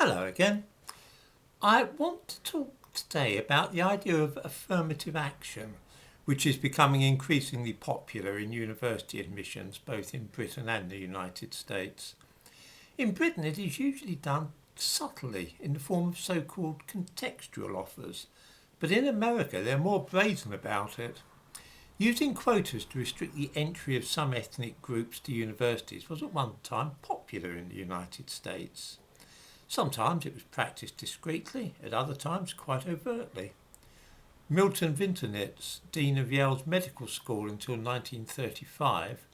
Hello again. I want to talk today about the idea of affirmative action, which is becoming increasingly popular in university admissions both in Britain and the United States. In Britain, it is usually done subtly in the form of so-called contextual offers, but in America they're more brazen about it. Using quotas to restrict the entry of some ethnic groups to universities was at one time popular in the United States. Sometimes it was practised discreetly, at other times quite overtly. Milton Winternitz, Dean of Yale's Medical School until 1935,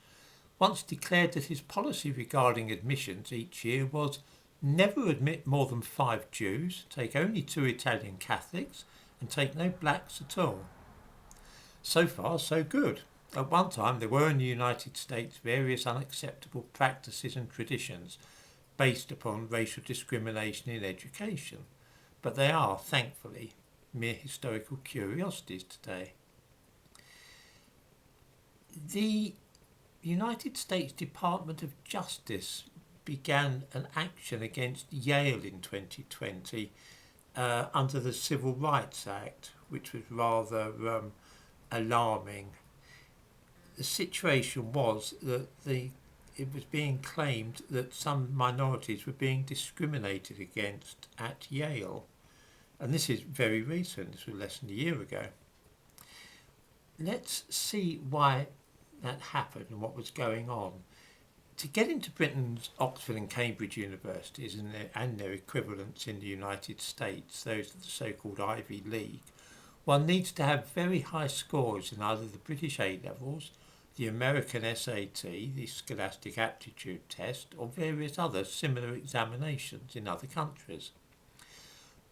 once declared that his policy regarding admissions each year was never admit more than 5 Jews, take only 2 Italian Catholics, and take no blacks at all. So far, so good. At one time, there were in the United States various unacceptable practices and traditions based upon racial discrimination in education, but they are, thankfully, mere historical curiosities today. The United States Department of Justice began an action against Yale in 2020 under the Civil Rights Act, which was rather alarming. The situation was that it was being claimed that some minorities were being discriminated against at Yale. And this is very recent, this was less than a year ago. Let's see why that happened and what was going on. To get into Britain's Oxford and Cambridge universities and their equivalents in the United States, those of the so-called Ivy League, one needs to have very high scores in either the British A-levels, the American SAT, the Scholastic Aptitude Test, or various other similar examinations in other countries.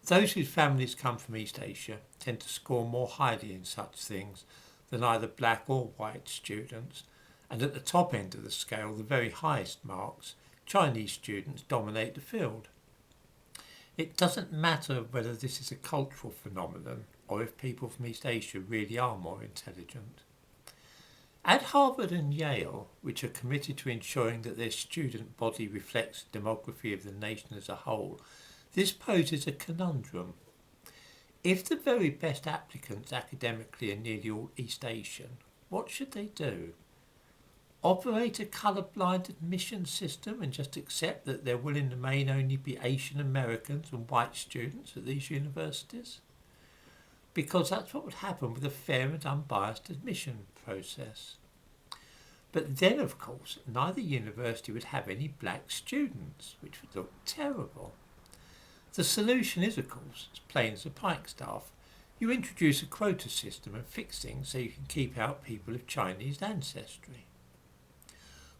Those whose families come from East Asia tend to score more highly in such things than either black or white students, and at the top end of the scale, the very highest marks, Chinese students dominate the field. It doesn't matter whether this is a cultural phenomenon or if people from East Asia really are more intelligent. At Harvard and Yale, which are committed to ensuring that their student body reflects the demography of the nation as a whole, this poses a conundrum. If the very best applicants academically are nearly all East Asian, what should they do? Operate a colour-blind admission system and just accept that there will in the main only be Asian Americans and white students at these universities? Because that's what would happen with a fair and unbiased admission process. But then, of course, neither university would have any black students, which would look terrible. The solution is, of course, as plain as a pikestaff. You introduce a quota system and fix things so you can keep out people of Chinese ancestry.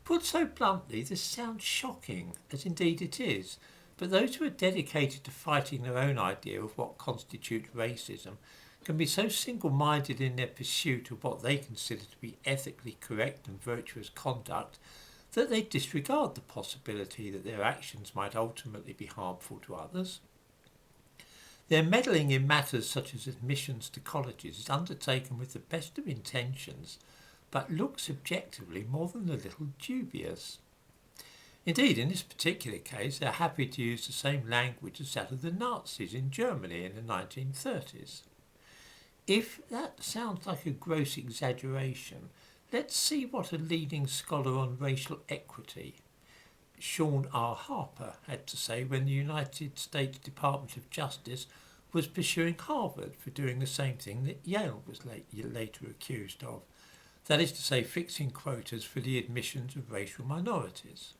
Put so bluntly, this sounds shocking, as indeed it is, but those who are dedicated to fighting their own idea of what constitutes racism can be so single-minded in their pursuit of what they consider to be ethically correct and virtuous conduct that they disregard the possibility that their actions might ultimately be harmful to others. Their meddling in matters such as admissions to colleges is undertaken with the best of intentions, but looks objectively more than a little dubious. Indeed, in this particular case, they are happy to use the same language as that of the Nazis in Germany in the 1930s. If that sounds like a gross exaggeration, let's see what a leading scholar on racial equity, Sean R Harper, had to say when the United States Department of Justice was pursuing Harvard for doing the same thing that Yale was later accused of, that is to say, fixing quotas for the admissions of racial minorities.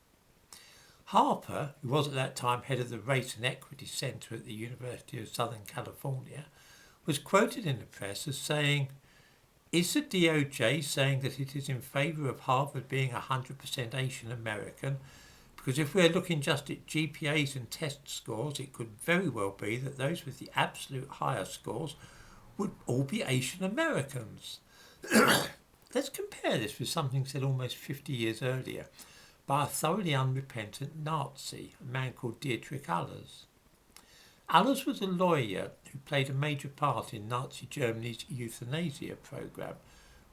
Harper, who was at that time head of the Race and Equity Center at the University of Southern California, was quoted in the press as saying, "Is the DOJ saying that it is in favour of Harvard being 100% Asian American? Because if we're looking just at GPAs and test scores, it could very well be that those with the absolute higher scores would all be Asian Americans." Let's compare this with something said almost 50 years earlier by a thoroughly unrepentant Nazi, a man called Dietrich Allers. Allers was a lawyer who played a major part in Nazi Germany's euthanasia program,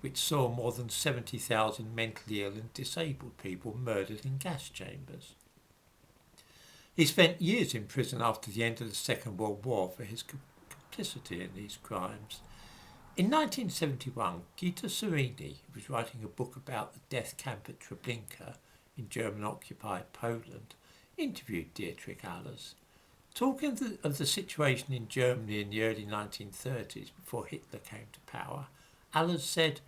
which saw more than 70,000 mentally ill and disabled people murdered in gas chambers. He spent years in prison after the end of the Second World War for his complicity in these crimes. In 1971, Gita Serini, who was writing a book about the death camp at Treblinka in German-occupied Poland, interviewed Dietrich Allers. Talking of the situation in Germany in the early 1930s, before Hitler came to power, Allers said,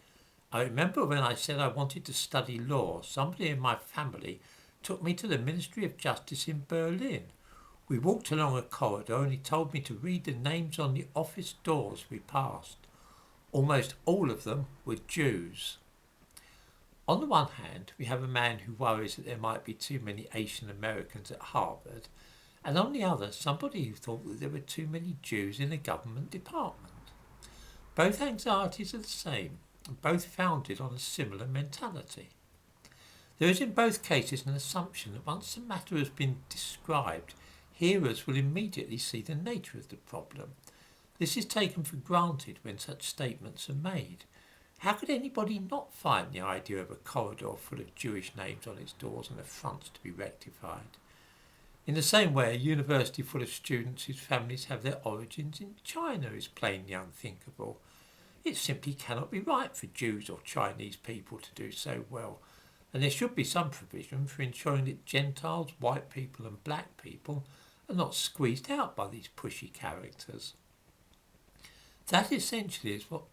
"I remember when I said I wanted to study law, somebody in my family took me to the Ministry of Justice in Berlin. We walked along a corridor and he told me to read the names on the office doors we passed. Almost all of them were Jews." On the one hand, we have a man who worries that there might be too many Asian Americans at Harvard, and on the other, somebody who thought that there were too many Jews in a government department. Both anxieties are the same, and both founded on a similar mentality. There is in both cases an assumption that once the matter has been described, hearers will immediately see the nature of the problem. This is taken for granted when such statements are made. How could anybody not find the idea of a corridor full of Jewish names on its doors and affronts to be rectified? In the same way, a university full of students whose families have their origins in China is plainly unthinkable. It simply cannot be right for Jews or Chinese people to do so well, and there should be some provision for ensuring that Gentiles, white people and black people are not squeezed out by these pushy characters. That essentially is what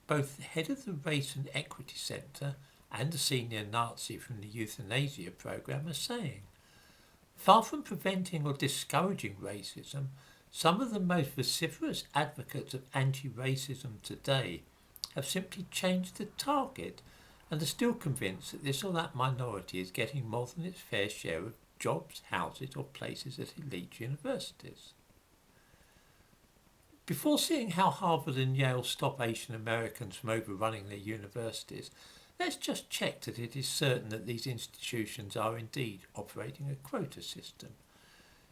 both the head of the Race and Equity Centre and the senior Nazi from the euthanasia programme are saying. Far from preventing or discouraging racism, some of the most vociferous advocates of anti-racism today have simply changed the target and are still convinced that this or that minority is getting more than its fair share of jobs, houses or places at elite universities. Before seeing how Harvard and Yale stop Asian Americans from overrunning their universities, let's just check that it is certain that these institutions are indeed operating a quota system.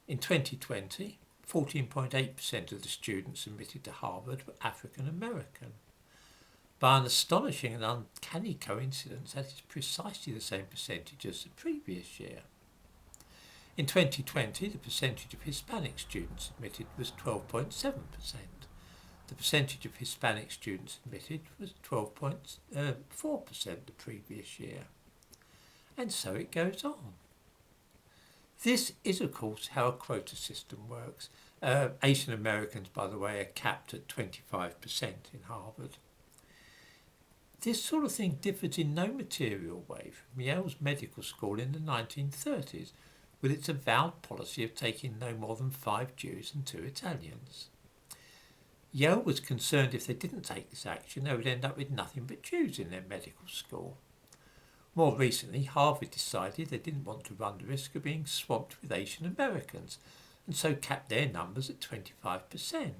In 2020, 14.8% of the students admitted to Harvard were African American. By an astonishing and uncanny coincidence, that is precisely the same percentage as the previous year. In 2020, the percentage of Hispanic students admitted was 12.7%. The percentage of Hispanic students admitted was 12.4% the previous year. And so it goes on. This is, of course, how a quota system works. Asian Americans, by the way, are capped at 25% in Harvard. This sort of thing differs in no material way from Yale's medical school in the 1930s, with its avowed policy of taking no more than 5 Jews and 2 Italians. Yale was concerned if they didn't take this action, they would end up with nothing but Jews in their medical school. More recently, Harvard decided they didn't want to run the risk of being swamped with Asian Americans, and so capped their numbers at 25%.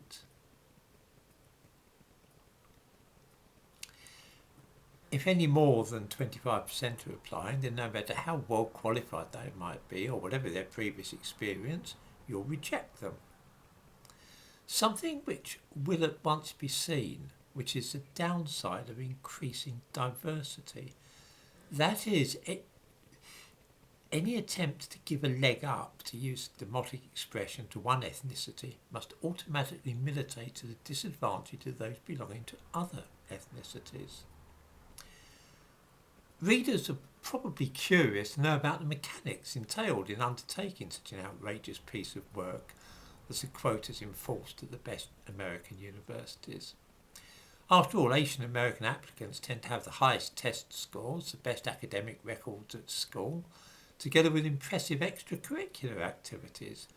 If any more than 25% are applying, then no matter how well qualified they might be, or whatever their previous experience, you'll reject them. Something which will at once be seen, which is the downside of increasing diversity. That is, any attempt to give a leg up, to use the demotic expression, to one ethnicity must automatically militate to the disadvantage of those belonging to other ethnicities. Readers are probably curious to know about the mechanics entailed in undertaking such an outrageous piece of work as the quotas enforced at the best American universities. After all, Asian American applicants tend to have the highest test scores, the best academic records at school, together with impressive extracurricular activities.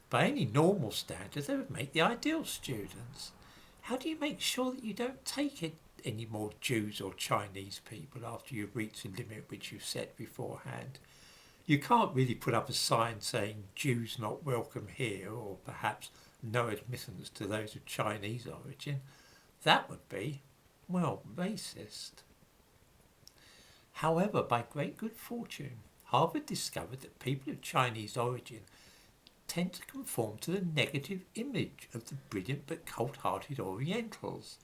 By any normal standard, they would make the ideal students. How do you make sure that you don't take it any more Jews or Chinese people after you've reached the limit which you've set beforehand? You can't really put up a sign saying Jews not welcome here, or perhaps no admittance to those of Chinese origin. That would be, well, racist. However, by great good fortune, Harvard discovered that people of Chinese origin tend to conform to the negative image of the brilliant but cold-hearted Orientals.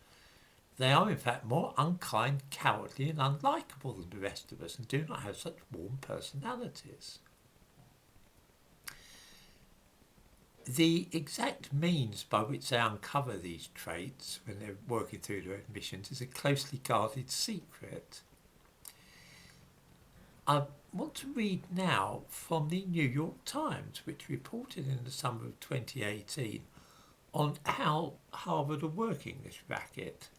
They are in fact more unkind, cowardly and unlikable than the rest of us, and do not have such warm personalities. The exact means by which they uncover these traits when they're working through their admissions is a closely guarded secret. I want to read now from the New York Times, which reported in the summer of 2018 on how Harvard are working this racket.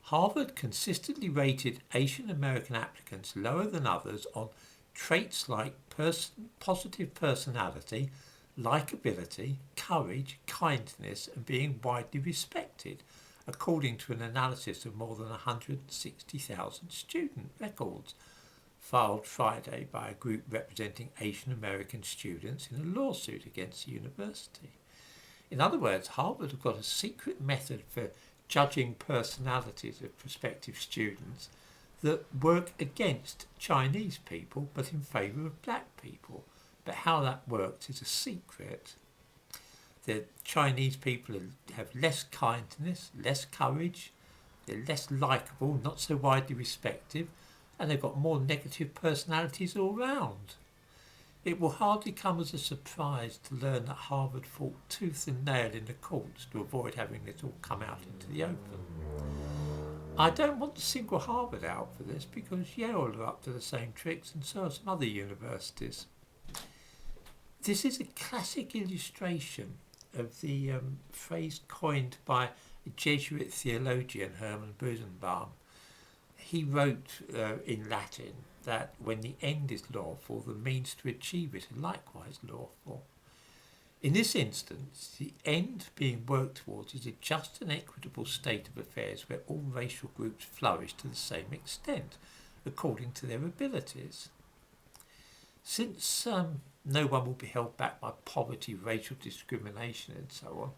Harvard consistently rated Asian American applicants lower than others on traits like positive personality, likability, courage, kindness, and being widely respected, according to an analysis of more than 160,000 student records filed Friday by a group representing Asian American students in a lawsuit against the university. In other words, Harvard have got a secret method for judging personalities of prospective students that work against Chinese people but in favour of black people. But how that works is a secret. The Chinese people have less kindness, less courage, they're less likeable, not so widely respected, and they've got more negative personalities all round. It will hardly come as a surprise to learn that Harvard fought tooth and nail in the courts to avoid having this all come out into the open. I don't want to single Harvard out for this because Yale are up to the same tricks and so are some other universities. This is a classic illustration of the phrase coined by a Jesuit theologian, Herman Busenbaum. He wrote in Latin that when the end is lawful, the means to achieve it are likewise lawful. In this instance, the end being worked towards is a just and equitable state of affairs where all racial groups flourish to the same extent, according to their abilities. Since no one will be held back by poverty, racial discrimination and so on,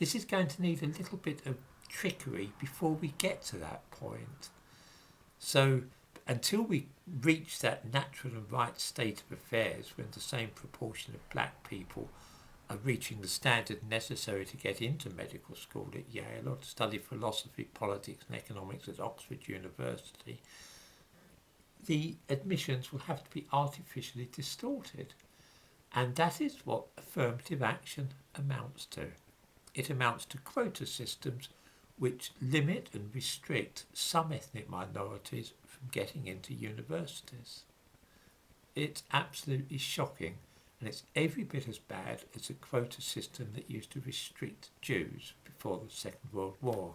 this is going to need a little bit of trickery before we get to that point. So until we reach that natural and right state of affairs when the same proportion of black people are reaching the standard necessary to get into medical school at Yale or to study philosophy, politics and economics at Oxford University, the admissions will have to be artificially distorted. And that is what affirmative action amounts to. It amounts to quota systems which limit and restrict some ethnic minorities from getting into universities. It's absolutely shocking, and it's every bit as bad as the quota system that used to restrict Jews before the Second World War.